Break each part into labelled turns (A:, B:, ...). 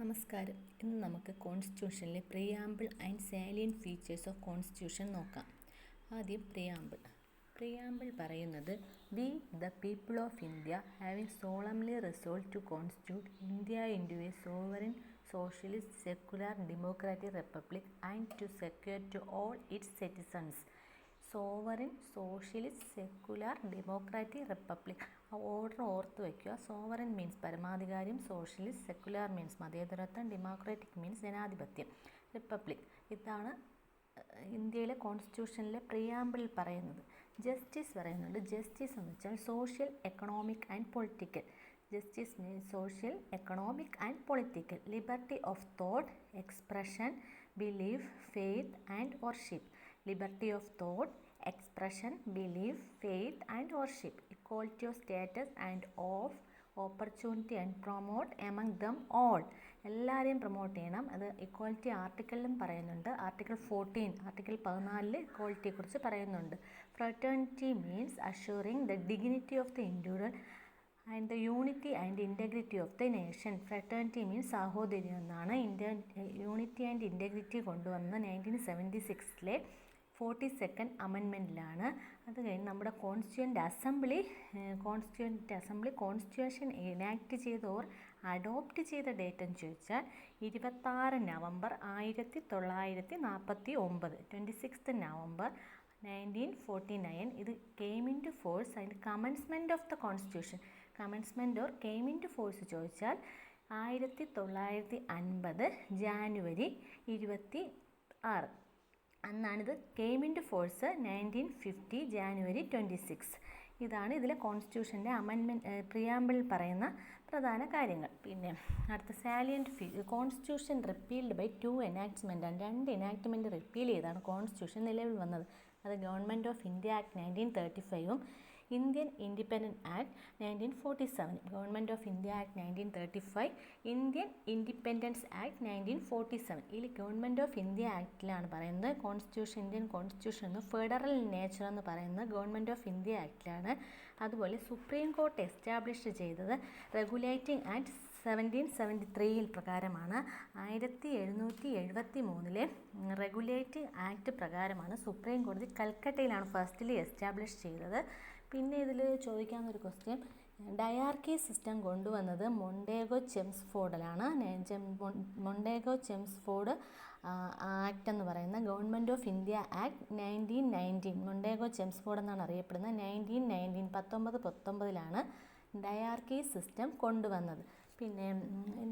A: നമസ്കാരം. ഇന്ന് നമുക്ക് കോൺസ്റ്റിറ്റ്യൂഷനിലെ preamble and salient features of constitution നോക്കാം. ആദ്യം പ്രിയാമ്പിൾ പറയുന്നത് we the people of India having solemnly resolve to constitute India into a sovereign socialist secular democratic republic and to secure to all its citizens. Sovereign socialist secular democratic republic. ആ order ഓർത്ത് വയ്ക്കുക. Sovereign means പരമാധികാരം, socialist secular means മതേതരത്വം, democratic means ജനാധിപത്യം, republic. ഇതാണ് ഇന്ത്യയിലെ കോൺസ്റ്റിറ്റ്യൂഷനിലെ പ്രിയാമ്പിളിൽ പറയുന്നത്. Justice പറയുന്നുണ്ട്. ജസ്റ്റിസ് എന്ന് വെച്ചാൽ social, economic and political. Justice means social, economic and political. Liberty of thought, expression, belief, faith and worship. Liberty of thought, expression, belief, faith and worship. Equality of status and of opportunity and promote among them all. എല്ലാവരെയും promote ചെയ്യണം. അത് equality ആർട്ടിക്കിളിലും പറയുന്നുണ്ട്. Article 14 ഇക്വാലിറ്റിയെക്കുറിച്ച് പറയുന്നുണ്ട്. Fraternity means assuring the dignity of the individual and the unity and integrity of the nation. Fraternity means സാഹോദര്യം എന്നാണ്. Unity and integrity കൊണ്ടുവന്നത് 1976 42nd അമെൻമെൻറ്റിലാണ്. അത് കഴിഞ്ഞ് നമ്മുടെ കോൺസ്റ്റിറ്റ്യൂൻ്റ് അസംബ്ലി കോൺസ്റ്റിറ്റ്യൂഷൻ എനാക്ട് ചെയ്ത ഓർ അഡോപ്റ്റ് ചെയ്ത ഡേറ്റ് എന്ന് ചോദിച്ചാൽ 26 നവംബർ 1949. 26 നവംബർ 1949. ഇത് came into force and commencement of the constitution. Commencement or came into force ചോദിച്ചാൽ 1950 ജാനുവരി 26. അന്നാണിത്. Came into force 1950 January 26. ഇതാണ് ഇതിലെ കോൺസ്റ്റിറ്റ്യൂഷൻ്റെ പ്രിയാമ്പിളിൽ പറയുന്ന പ്രധാന കാര്യങ്ങൾ. പിന്നെ അടുത്ത സാലിയൻറ്റ് കോൺസ്റ്റിറ്റ്യൂഷൻ റിപ്പീൽഡ് ബൈ 2 എനാക്ട്മെൻറ്റാണ്. 2 എനാക്ട്മെൻറ്റ് റിപ്പീൽ ചെയ്താണ് കോൺസ്റ്റിറ്റ്യൂഷൻ നിലവിൽ വന്നത്. അത് government of India act 1935 Indian independence act 1947. Government of India act 1935, Indian independence act 1947. ഇതിൽ ഗവൺമെൻറ് ഓഫ് ഇന്ത്യ ആക്ടിലാണ് പറയുന്നത് ഇന്ത്യൻ കോൺസ്റ്റിറ്റ്യൂഷൻ എന്ന് ഫെഡറൽ നേച്ചർ എന്ന് പറയുന്നത് ഗവൺമെൻറ് ഓഫ് ഇന്ത്യ ആക്ടിലാണ്. അതുപോലെ സുപ്രീം കോർട്ട് എസ്റ്റാബ്ലിഷ് ചെയ്തത് റെഗുലേറ്റിംഗ് ആക്ട് 1773 പ്രകാരമാണ്. 1773 റെഗുലേറ്റിംഗ് ആക്ട് പ്രകാരമാണ് സുപ്രീം കോടതി കൽക്കട്ടയിലാണ് ഫസ്റ്റിൽ എസ്റ്റാബ്ലിഷ് ചെയ്തത്. പിന്നെ ഇതിൽ ചോദിക്കാവുന്നൊരു ക്വസ്റ്റ്യൻ, ഡയാർക്കി സിസ്റ്റം കൊണ്ടുവന്നത് മൊണ്ടേഗോ ചെംസ്ഫോർഡിലാണ്. മൊണ്ടേഗോ ചെംസ്ഫോർഡ് ആക്ട് എന്ന് പറയുന്ന government of India act 1919. Montagu Chelmsford എന്നാണ് അറിയപ്പെടുന്നത്. 1919 ഡയാർക്കി സിസ്റ്റം കൊണ്ടുവന്നത്. പിന്നെ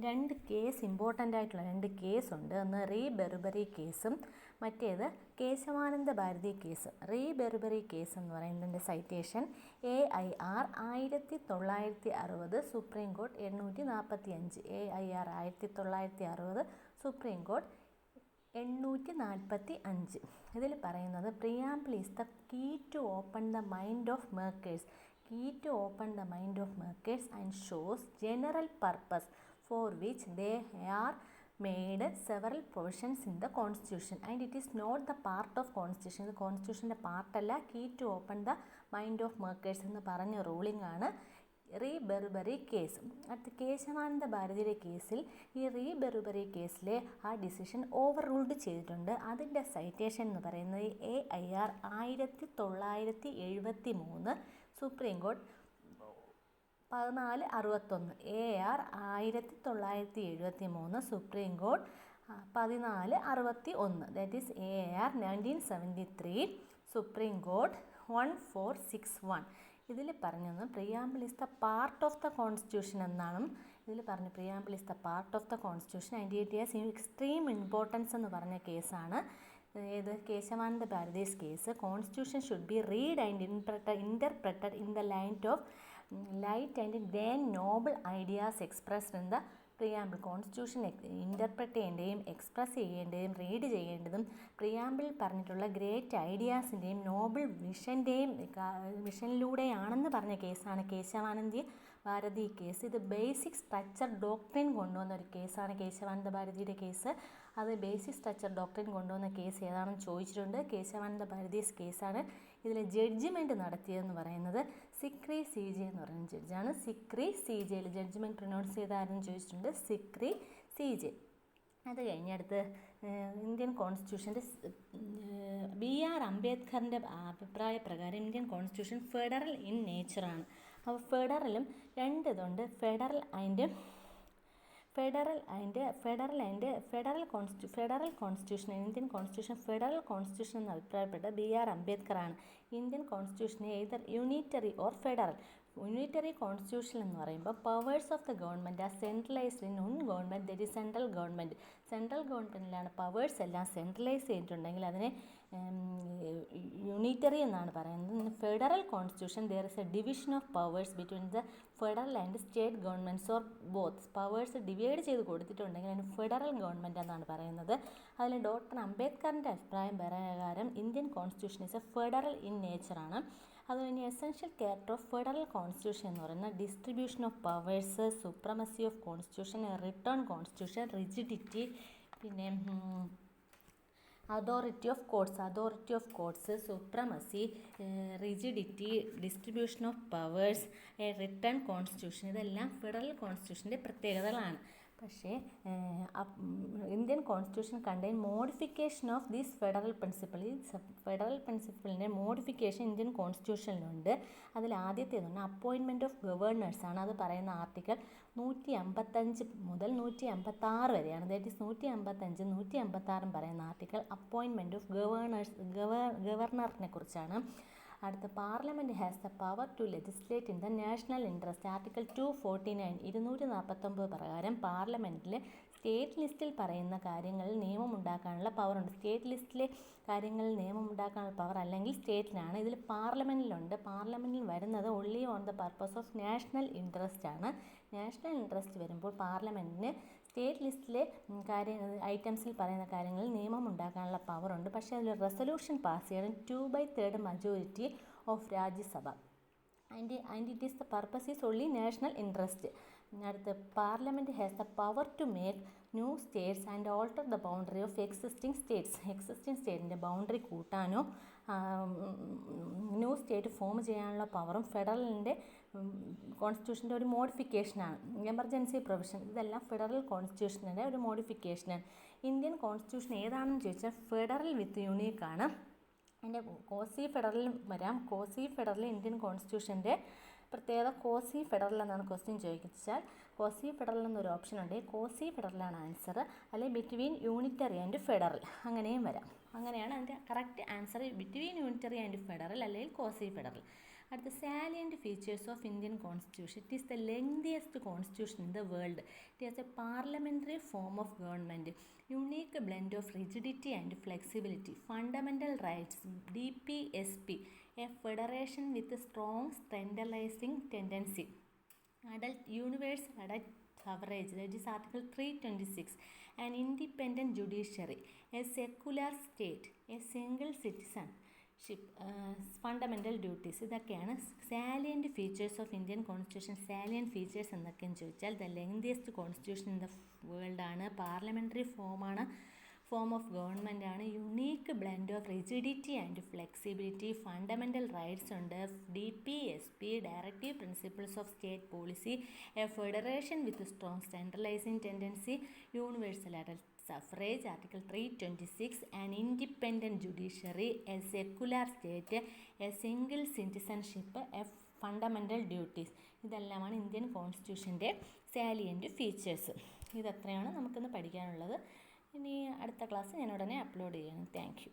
A: 2 കേസ്, ഇമ്പോർട്ടൻ്റ് ആയിട്ടുള്ള 2 കേസുണ്ട്. ഒന്ന് റീ ബെർബറി കേസും മറ്റേത് Kesavananda Bharati case. Re Berubari case എന്ന് പറയുന്നതിൻ്റെ citation AIR 1960, supreme court 845. AIR 1960, supreme court 845. ഇതിൽ പറയുന്നത് preamble is the key to open the mind of makers. Key to open the mind of makers and shows general purpose for which they are made several provisions in the constitution and it is not the part of constitution. ഇത് കോൺസ്റ്റിറ്റ്യൂഷൻ്റെ പാർട്ടല്ല. Key to open the mind of makers എന്ന് പറഞ്ഞ ruling ആണ് re Berubari case. അടുത്ത കേശവാനന്ദ ഭാരതിയുടെ കേസിൽ ഈ re ബെർബറി കേസിലെ ആ ഡിസിഷൻ ഓവർ റൂൾഡ് ചെയ്തിട്ടുണ്ട്. അതിൻ്റെ സൈറ്റേഷൻ എന്ന് പറയുന്നത് AIR 1973, supreme court 1461. AIR 1973, supreme court 1461. That is AIR 1973, supreme court 1461. ഇതിൽ പറഞ്ഞത് preamble is the part of the constitution എന്നാണ്. ഇതിൽ പറഞ്ഞു preamble is the part of the constitution and it has extreme importance എന്ന് പറഞ്ഞ കേസാണ്. ഏത്? Kesavananda Bharati's case. Constitution should be read and interpreted in the light and then noble ideas expressed in the preamble. Constitution interpret ചെയ്യേണ്ടതും express ചെയ്യേണ്ടതും read ചെയ്യേണ്ടതും പ്രിയാമ്പിളിൽ പറഞ്ഞിട്ടുള്ള great ഐഡിയാസിൻ്റെയും Noble വിഷനിലൂടെയാണെന്ന് പറഞ്ഞ കേസാണ് കേശവാനന്ദ ഭാരതി കേസ്. ഇത് ബേസിക് സ്ട്രക്ചർ ഡോക്ട്രിൻ കൊണ്ടുവന്ന ഒരു കേസാണ് കേശവാനന്ദ ഭാരതിയുടെ കേസ്. അത് ബേസിക് സ്ട്രക്ചർ ഡോക്ട്രിൻ കൊണ്ടുവന്ന കേസ് ഏതാണെന്ന് ചോദിച്ചിട്ടുണ്ട്. കേശവാനന്ദ ഭാരതീസ് കേസാണ്. ഇതിലെ ജഡ്ജിമെൻറ്റ് നടത്തിയതെന്ന് പറയുന്നത് സിക്രി CJ എന്ന് പറയുന്ന ജഡ്ജാണ്. സിക്രി CJ ജഡ്ജ്മെൻറ്റ് പ്രൊനൗൺസ് ചെയ്താരെന്ന് ചോദിച്ചിട്ടുണ്ട്. സിക്രി CJ. അത് കഴിഞ്ഞടുത്ത് ഇന്ത്യൻ കോൺസ്റ്റിറ്റ്യൂഷൻ്റെ BR അംബേദ്കറിൻ്റെ അഭിപ്രായ പ്രകാരം ഇന്ത്യൻ കോൺസ്റ്റിറ്റ്യൂഷൻ ഫെഡറൽ ഇൻ നേച്ചറാണ്. അപ്പോൾ ഫെഡറലും രണ്ട് ഇതുണ്ട്, federal constitution, Indian constitution federal constitution എന്ന് അഭിപ്രായപ്പെട്ട BR അംബേദ്കറാണ്. ഇന്ത്യൻ കോൺസ്റ്റിറ്റ്യൂഷനെ either unitary or federal. Unitary constitution എന്ന് പറയുമ്പോൾ powers of the government are centralised in one government, that is central government. Central ഗവൺമെൻറ്റിലാണ് പവേഴ്സ് എല്ലാം സെൻട്രലൈസ് ചെയ്തിട്ടുണ്ടെങ്കിൽ അതിനെ യൂണിറ്ററി എന്നാണ് പറയുന്നത്. Federal constitution there is a division of powers between the federal and state governments or both. Powers divide ചെയ്ത് കൊടുത്തിട്ടുണ്ടെങ്കിൽ അതിന് federal government എന്നാണ് പറയുന്നത്. അതിൽ ഡോക്ടർ അംബേദ്കറിൻ്റെ അഭിപ്രായം പ്രകാരം Indian constitution is a federal in നേച്ചറാണ്. അതുകഴിഞ്ഞ് essential character of federal constitution എന്ന് പറയുന്നത് distribution of powers, supremacy of constitution, written constitution, rigidity, പിന്നെ authority of courts, supremacy, rigidity, distribution of powers, written constitution, ഇതെല്ലാം federal കോൺസ്റ്റിറ്റ്യൂഷൻ്റെ പ്രത്യേകതകളാണ്. പക്ഷേ Indian constitution contain modification of these federal principle. ഈ federal പ്രിൻസിപ്പിളിൻ്റെ modification Indian കോൺസ്റ്റിറ്റ്യൂഷനിലുണ്ട്. അതിൽ ആദ്യത്തേതാണ് അപ്പോയിൻമെൻറ്റ് ഓഫ് ഗവേണേഴ്സാണ്. അത് പറയുന്ന ആർട്ടിക്കിൾ 155 മുതൽ 156 വരെയാണ്. ദാറ്റ് ഈസ് 155, 156 പറയുന്ന ആർട്ടിക്കിൾ അപ്പോയിൻമെൻറ്റ് ഓഫ് ഗവർണറിനെ കുറിച്ചാണ്. അടുത്ത parliament has the power to legislate in the national interest. Article 249 249 പ്രകാരം പാർലമെൻറ്റിൽ സ്റ്റേറ്റ് ലിസ്റ്റിൽ പറയുന്ന കാര്യങ്ങളിൽ നിയമമുണ്ടാക്കാനുള്ള പവറുണ്ട്. സ്റ്റേറ്റ് ലിസ്റ്റിലെ കാര്യങ്ങളിൽ നിയമമുണ്ടാക്കാനുള്ള പവർ അല്ലെങ്കിൽ സ്റ്റേറ്റിനാണ്. ഇതിൽ പാർലമെൻറ്റിലുണ്ട്. പാർലമെൻറ്റിൽ വരുന്നത് only on the purpose of national interest ആണ്. നാഷണൽ ഇൻട്രസ്റ്റ് വരുമ്പോൾ പാർലമെൻറ്റിന് സ്റ്റേറ്റ് ലിസ്റ്റിലെ ഐറ്റംസിൽ പറയുന്ന കാര്യങ്ങളിൽ നിയമം ഉണ്ടാക്കാനുള്ള പവറുണ്ട്. പക്ഷേ അതിൽ റെസൊല്യൂഷൻ പാസ് ചെയ്യണം 2/3 majority of Rajya Sabha. And it is the purpose is only national interest. അടുത്ത് parliament has the power to make new states and alter the boundary of existing states. Existing സ്റ്റേറ്റിൻ്റെ ബൗണ്ടറി കൂട്ടാനോ ന്യൂ സ്റ്റേറ്റ് ഫോം ചെയ്യാനുള്ള പവറും ഫെഡറലിൻ്റെ കോൺസ്റ്റിറ്റ്യൂഷൻ്റെ ഒരു മോഡിഫിക്കേഷനാണ്. Emergency provision, ഇതെല്ലാം ഫെഡറൽ കോൺസ്റ്റിറ്റ്യൂഷൻ്റെ ഒരു മോഡിഫിക്കേഷനാണ്. ഇന്ത്യൻ കോൺസ്റ്റിറ്റ്യൂഷൻ ഏതാണെന്ന് ചോദിച്ചാൽ ഫെഡറൽ വിത്ത് യൂണീക്കാണ്. അതിൻ്റെ കോസി ഫെഡറൽ വരാം. കോസി ഫെഡറൽ ഇന്ത്യൻ കോൺസ്റ്റിറ്റ്യൂഷൻ്റെ പ്രത്യേകത കോസി ഫെഡറൽ എന്നാണ് ക്വസ്റ്റ്യൻ ചോദിച്ചാൽ. കോസി ഫെഡറൽ എന്നൊരു ഓപ്ഷൻ ഉണ്ട്. കോസി ഫെഡറലാണ് ആൻസർ. അല്ലെങ്കിൽ ബിറ്റ്വീൻ യൂണിറ്ററി ആൻഡ് ഫെഡറൽ അങ്ങനെയും വരാം. അങ്ങനെയാണ് അതിൻ്റെ correct answer. Between unitary and federal അല്ലെങ്കിൽ കോസി ഫെഡറൽ. അടുത്ത salient features of Indian constitution. It is the lengthiest constitution in the world. It is a parliamentary form of government, unique blend of rigidity and flexibility, fundamental rights, DPSP, a federation with strong centralising tendency, universal adult suffrage, that is Article 326, an independent judiciary, a secular state, a single citizenship, fundamental duties. ഇതൊക്കെയാണ് salient features of Indian constitution. Salient features എന്തൊക്കെയെന്ന് ചോദിച്ചാൽ the lengthiest constitution in the വേൾഡാണ്, parliamentary form of government ആണ്, unique blend of rigidity and flexibility, fundamental rights ഉണ്ട്, DPSP, directive principles of state policy, a federation with strong centralising tendency, universal adult suffrage, article 326, an independent judiciary, a secular state, a single citizenship, a fundamental duties. ഇതെല്ലാമാണ് Indian കോൺസ്റ്റിറ്റ്യൂഷൻ്റെ salient features. ഇതത്രയാണ് നമുക്കിന്ന് പഠിക്കാനുള്ളത്. ഇനി അടുത്ത class ഞാൻ ഉടനെ upload ചെയ്യണം. Thank you.